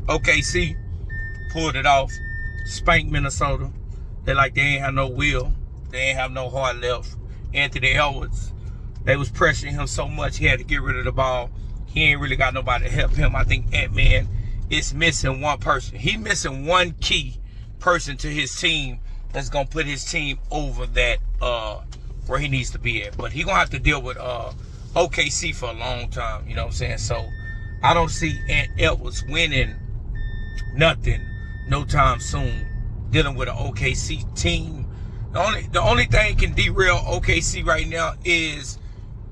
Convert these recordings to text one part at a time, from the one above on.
OKC pulled it off, spanked Minnesota. They ain't have no will. They ain't have no heart left. Anthony Edwards, they was pressuring him so much he had to get rid of the ball. He ain't really got nobody to help him. I think Ant-Man is missing one person. He missing one key person to his team that's gonna put his team over that where he needs to be at. But he gonna have to deal with OKC for a long time. You know what I'm saying? So I don't see Ant Edwards winning nothing no time soon. Dealing with an OKC team. The only thing can derail OKC right now is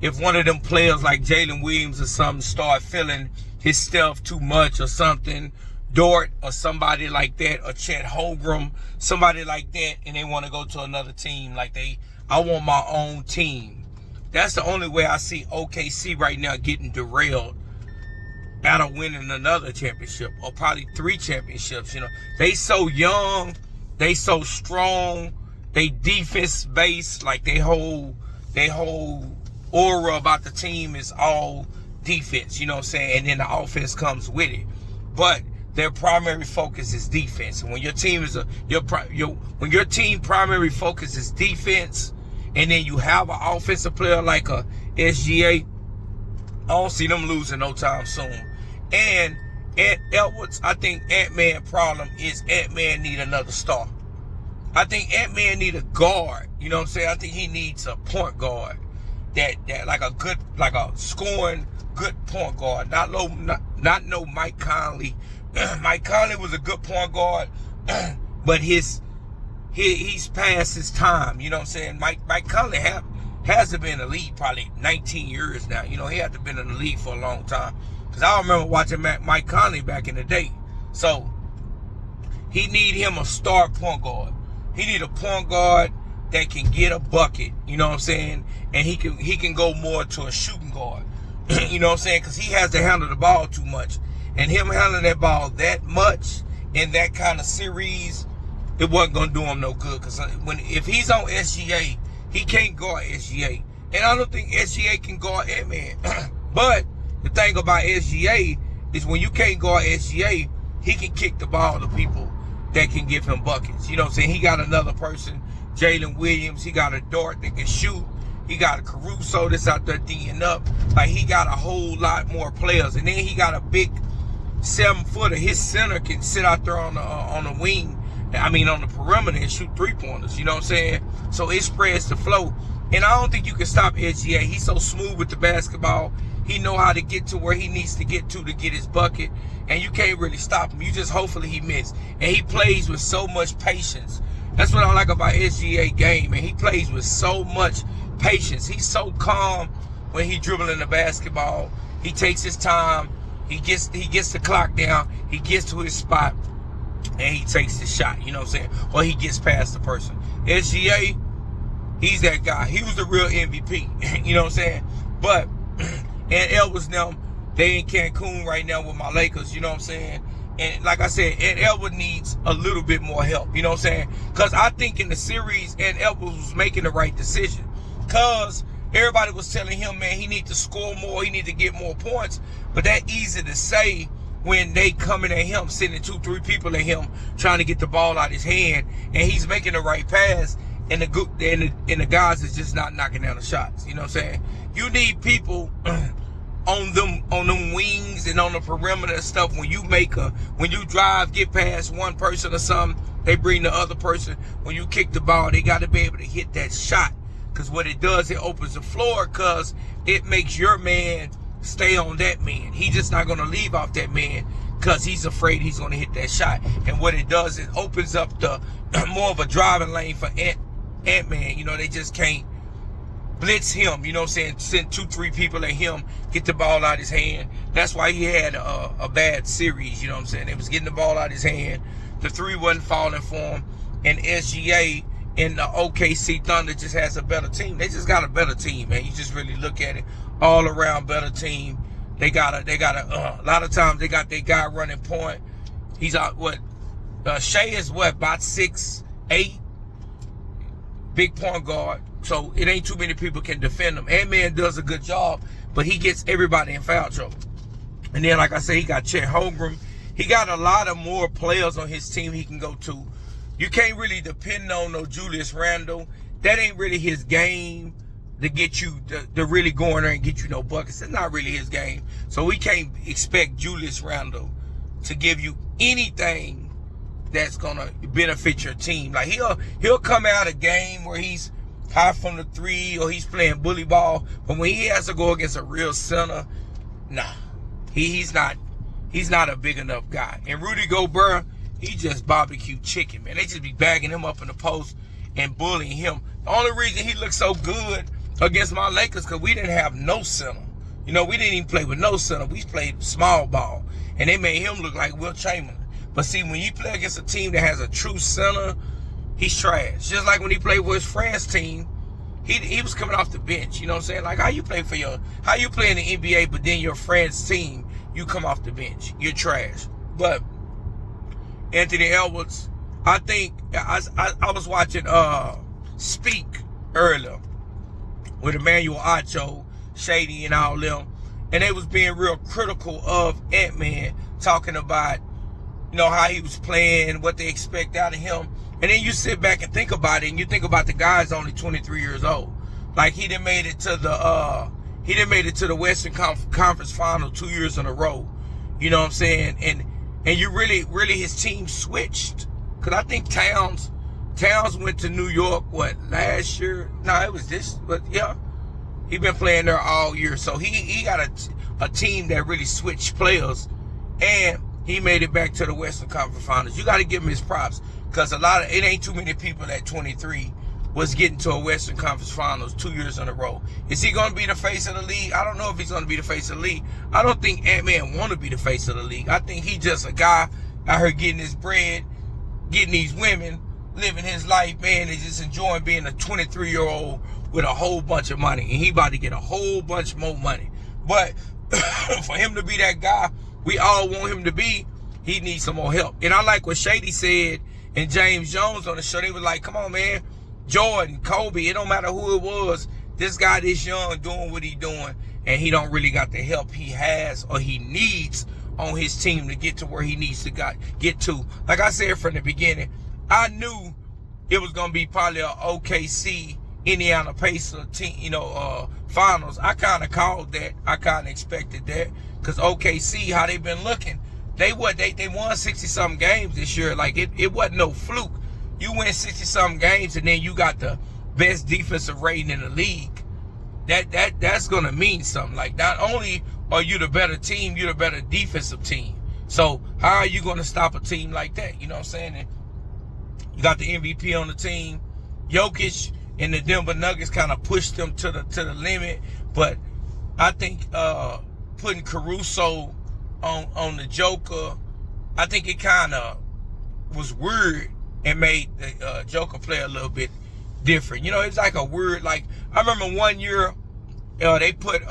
if one of them players like Jalen Williams or something start feeling his stuff too much or something, Dort or somebody like that, or Chet Holmgren, somebody like that, and they want to go to another team. I want my own team. That's the only way I see OKC right now getting derailed out of winning another championship, or probably 3 championships. You know, they so young, they so strong, they defense based, like they whole aura about the team is all defense, you know what I'm saying? And then the offense comes with it. But their primary focus is defense. And when your team is when your team primary focus is defense, and then you have an offensive player like a SGA, I don't see them losing no time soon. And Ant Edwards, I think Ant-Man problem is Ant-Man need another star. I think Ant-Man need a guard. You know what I'm saying? I think he needs a point guard. That like a scoring good point guard. Not no Mike Conley. Mike Conley was a good point guard, but he's past his time. You know what I'm saying? Mike Conley hasn't been in the league probably 19 years now. You know, he hasn't been in the league for a long time. Because I remember watching Mike Conley back in the day. So he need him a star point guard. He need a point guard that can get a bucket, you know what I'm saying? And he can go more to a shooting guard, you know what I'm saying? Because he has to handle the ball too much. And him handling that ball that much in that kind of series, it wasn't going to do him no good. Because if he's on SGA, he can't guard SGA. And I don't think SGA can guard Ant-Man. But the thing about SGA is when you can't guard SGA, he can kick the ball to people that can give him buckets. You know what I'm saying? He got another person, Jalen Williams. He got a Dort that can shoot. He got a Caruso that's out there D'ing up. Like, he got a whole lot more players. And then he got a big 7-footer. His center can sit out there on the wing, on the perimeter, and shoot 3-pointers. You know what I'm saying? So it spreads the flow. And I don't think you can stop SGA. He's so smooth with the basketball. He know how to get to where he needs to get his bucket. And you can't really stop him. You just hopefully he miss. And he plays with so much patience. That's what I like about SGA game, man. He plays with so much patience. He's so calm when he dribbling the basketball. He takes his time. He gets the clock down. He gets to his spot, and he takes the shot. You know what I'm saying? Or he gets past the person. SGA, he's that guy. He was the real MVP. You know what I'm saying? But and Edwards now, they in Cancun right now with my Lakers. You know what I'm saying? And like I said, Ant Edwards needs a little bit more help. You know what I'm saying? Because I think in the series, Ant Edwards was making the right decision. Because everybody was telling him, man, he need to score more. He need to get more points. But that easy to say when they coming at him, sending 2-3 people at him, trying to get the ball out his hand. And he's making the right pass. And the guys is just not knocking down the shots. You know what I'm saying? You need people on them wings and on the perimeter and stuff. When you drive, get past one person or something, they bring the other person. When you kick the ball, they got to be able to hit that shot. Because what it does, it opens the floor, because it makes your man stay on that man. He's just not going to leave off that man because he's afraid he's going to hit that shot. And what it does, it opens up the more of a driving lane for Ant-Man. You know, they just can't blitz him, you know what I'm saying? Send 2-3 people at him, get the ball out his hand. That's why he had a bad series, you know what I'm saying? They was getting the ball out his hand. The 3 wasn't falling for him. And SGA and the OKC Thunder just has a better team. They just got a better team, man. You just really look at it, all around better team. They got a lot of times they got their guy running point. He's out, Shea is about 6'8", big point guard. So it ain't too many people can defend him. Ant-Man does a good job, but he gets everybody in foul trouble. And then, like I said, he got Chet Holmgren. He got a lot of more players on his team he can go to. You can't really depend on no Julius Randle. That ain't really his game to get you to really go in there and get you no buckets. It's not really his game. So we can't expect Julius Randle to give you anything that's gonna benefit your team. Like he'll come out a game where he's high from the three or he's playing bully ball, but when he has to go against a real center, nah, he's not a big enough guy. And Rudy Gobert, he just barbecue chicken, man. They just be bagging him up in the post and bullying him. The only reason he looked so good against my Lakers because we didn't have no center. You know, we didn't even play with no center. We played small ball, and they made him look like Will Chamberlain. But see, when you play against a team that has a true center, he's trash. Just like when he played with his friend's team, he was coming off the bench. You know what I'm saying? Like how you play in the NBA, but then your friend's team, you come off the bench. You're trash. But Anthony Edwards, I think I was watching Speak earlier with Emmanuel Acho, Shady, and all them, and they was being real critical of Ant-Man, talking about, you know, how he was playing, what they expect out of him. And then you sit back and think about it, and you think about the guy's only 23 years old. Like he done made it to the Western Conference Final 2 years in a row. You know what I'm saying? And you really his team switched. Cause I think Towns went to New York, what, last year? No, it was this, but yeah. He been playing there all year. So he got a team that really switched players, and he made it back to the Western Conference Finals. You got to give him his props, because it ain't too many people at 23 was getting to a Western Conference Finals 2 years in a row. Is he going to be the face of the league? I don't know if he's going to be the face of the league. I don't think Ant-Man want to be the face of the league. I think he just a guy out here getting his bread, getting these women, living his life, man, and just enjoying being a 23-year-old with a whole bunch of money. And he about to get a whole bunch more money. But for him to be that guy we all want him to be, he needs some more help. And I like what Shady said and James Jones on the show. They were like, come on, man. Jordan, Kobe, it don't matter who it was. This guy this young doing what he doing, and he don't really got the help he has or he needs on his team to get to where he needs to get to. Like I said from the beginning, I knew it was going to be probably a OKC, Indiana Pacers team, finals. I kind of called that. I kind of expected that, because OKC, how they been looking, they won 60-something games this year. Like it wasn't no fluke. You win 60-something games, and then you got the best defensive rating in the league. That's gonna mean something. Like, not only are you the better team, you're the better defensive team. So how are you gonna stop a team like that? You know what I'm saying? And you got the MVP on the team. Jokic and the Denver Nuggets kind of pushed them to the limit. But I think putting Caruso on the Joker, I think it kind of was weird and made the Joker play a little bit different. It's like a weird, like, I remember one year they put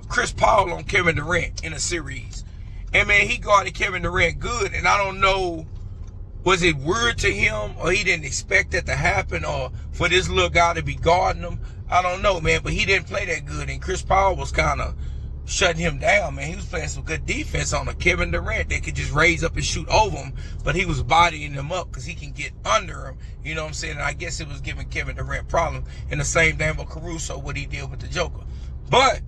Chris Paul on Kevin Durant in a series. And, man, he guarded Kevin Durant good. And I don't know, was it weird to him, or he didn't expect that to happen, or for this little guy to be guarding him? I don't know, man. But he didn't play that good. And Chris Paul was kind of shutting him down, man. He was playing some good defense on a Kevin Durant that could just raise up and shoot over him, but he was bodying him up because he can get under him. You know what I'm saying? And I guess it was giving Kevin Durant problems. And the same thing with Caruso, what he did with the Joker. But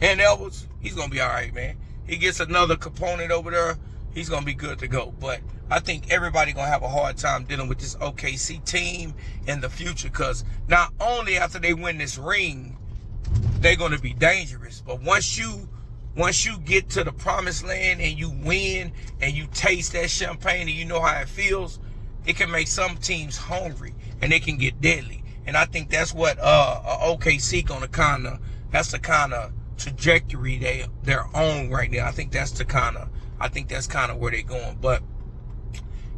and Edwards, he's gonna be all right, man. He gets another component over there, he's gonna be good to go. But I think everybody gonna have a hard time dealing with this OKC team in the future, because not only after they win this ring, they're going to be dangerous. But once you get to the promised land and you win and you taste that champagne and you know how it feels, it can make some teams hungry and they can get deadly. And I think that's what OKC that's the kind of trajectory they're on right now. I think that's kind of where they're going. But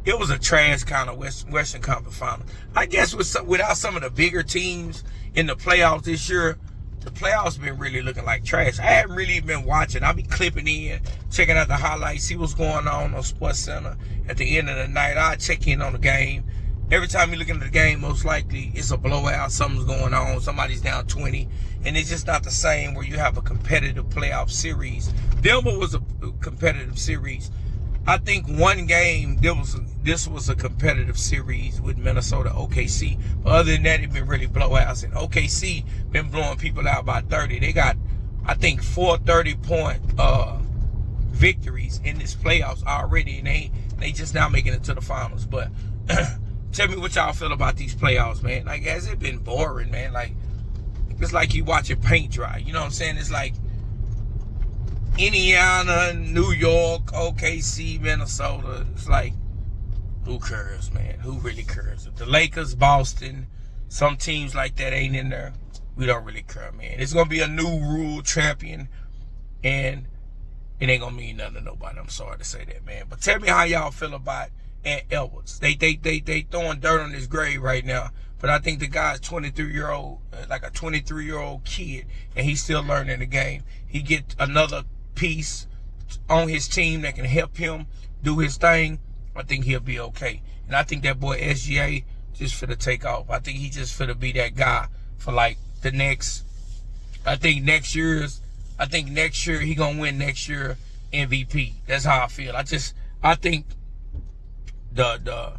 it was a trash kind of Western Conference Final. I guess without some of the bigger teams in the playoffs this year, the playoffs been really looking like trash. I haven't really been watching. I'll be clipping in, checking out the highlights, see what's going on SportsCenter. At the end of the night, I'll check in on the game. Every time you look into the game, most likely it's a blowout. Something's going on. Somebody's down 20. And it's just not the same where you have a competitive playoff series. Denver was a competitive series. I think one game, this was a competitive series with Minnesota OKC. But other than that, it's been really blowouts. And OKC been blowing people out by 30. They got, I think, 4 30-point victories in this playoffs already. And they just now making it to the finals. But tell me what y'all feel about these playoffs, man. Like, has it been boring, man? Like, it's like you watching paint dry. You know what I'm saying? It's like Indiana, New York, OKC, Minnesota. It's like, who cares, man? Who really cares? If the Lakers, Boston, some teams like that ain't in there, we don't really care, man. It's going to be a new rule champion, and it ain't going to mean nothing to nobody. I'm sorry to say that, man. But tell me how y'all feel about Ant Edwards. They throwing dirt on his grave right now. But I think the guy's 23-year-old, like a 23-year-old kid, and he's still learning the game. He get another piece on his team that can help him do his thing. I think he'll be okay. And I think that boy SGA just finna take off. I think he just finna be that guy for like the next, I think next year he gonna win next year MVP. That's how I feel. I think the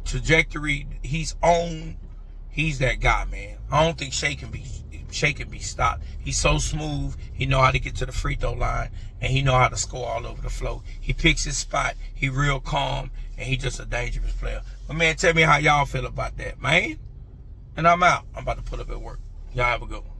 trajectory he's on, he's that guy, man. I don't think Shea can be stopped. He's so smooth. He know how to get to the free throw line, and he know how to score all over the floor. He picks his spot. He real calm, and he just a dangerous player. But man, tell me how y'all feel about that, man. And I'm out. I'm about to pull up at work. Y'all have a good one.